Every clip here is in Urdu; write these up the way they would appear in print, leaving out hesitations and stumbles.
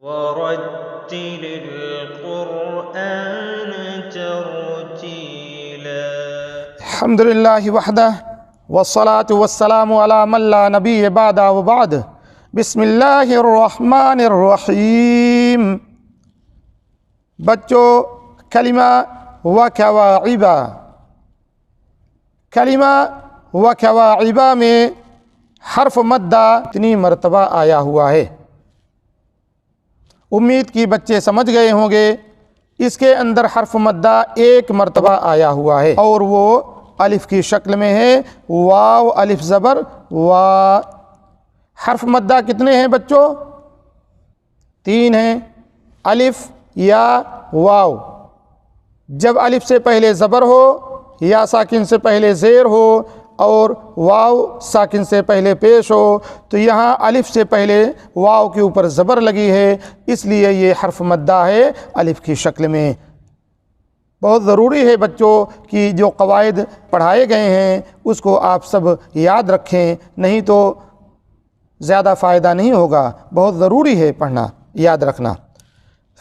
ورتل القرآن ترتيلا. الحمد للہ وحدہ والصلاة والسلام علی من لا نبی بعد وبعد. بسم اللہ الرحمن الرحیم. بچوں، کلمہ و کواعبہ، کلمہ و کواعبہ میں حرف مدہ اتنی مرتبہ آیا ہوا ہے. امید کی بچے سمجھ گئے ہوں گے. اس کے اندر حرف مدہ ایک مرتبہ آیا ہوا ہے اور وہ الف کی شکل میں ہے. واو الف زبر وا. حرف مدہ کتنے ہیں بچوں؟ 3 ہیں. الف یا واو. جب الف سے پہلے زبر ہو یا ساکن سے پہلے زیر ہو اور واو ساکن سے پہلے پیش ہو تو یہاں الف سے پہلے واو کے اوپر زبر لگی ہے، اس لیے یہ حرف مدہ ہے الف کی شکل میں. بہت ضروری ہے بچوں کہ جو قواعد پڑھائے گئے ہیں اس کو آپ سب یاد رکھیں، نہیں تو زیادہ فائدہ نہیں ہوگا. بہت ضروری ہے پڑھنا، یاد رکھنا.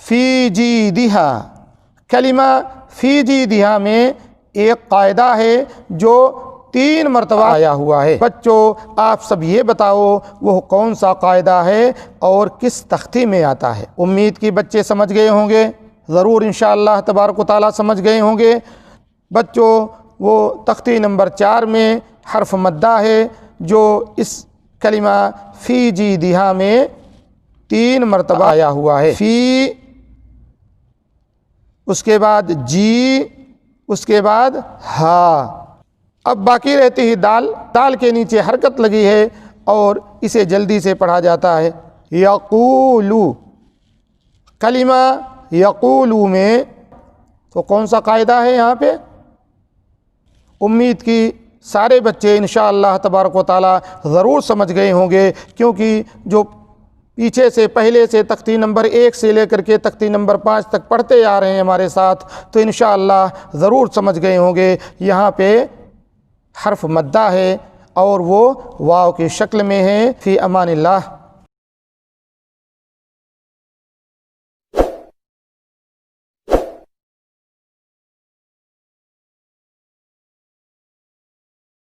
فی جیدہا، کلمہ فی جیدہا میں ایک قاعدہ ہے جو 3 مرتبہ آیا ہوا ہے. بچوں آپ سب یہ بتاؤ وہ کون سا قاعدہ ہے اور کس تختی میں آتا ہے؟ امید کی بچے سمجھ گئے ہوں گے، ضرور انشاءاللہ تبارک و تعالیٰ سمجھ گئے ہوں گے. بچوں وہ تختی نمبر 4 میں حرف مدہ ہے جو اس کلمہ فی جیدہا میں 3 مرتبہ آیا ہوا ہے. فی، اس کے بعد جی، اس کے بعد ہا. اب باقی رہتی ہے دال. دال کے نیچے حرکت لگی ہے اور اسے جلدی سے پڑھا جاتا ہے. یقولو، کلمہ یقولو میں تو کون سا قاعدہ ہے یہاں پہ؟ امید کی سارے بچے انشاءاللہ تبارک و تعالیٰ ضرور سمجھ گئے ہوں گے، کیونکہ جو پیچھے سے پہلے سے تختی نمبر 1 سے لے کر کے تختی نمبر 5 تک پڑھتے آ رہے ہیں ہمارے ساتھ تو انشاءاللہ ضرور سمجھ گئے ہوں گے. یہاں پہ حرف مدہ ہے اور وہ واو کی شکل میں ہے. فی امان اللہ.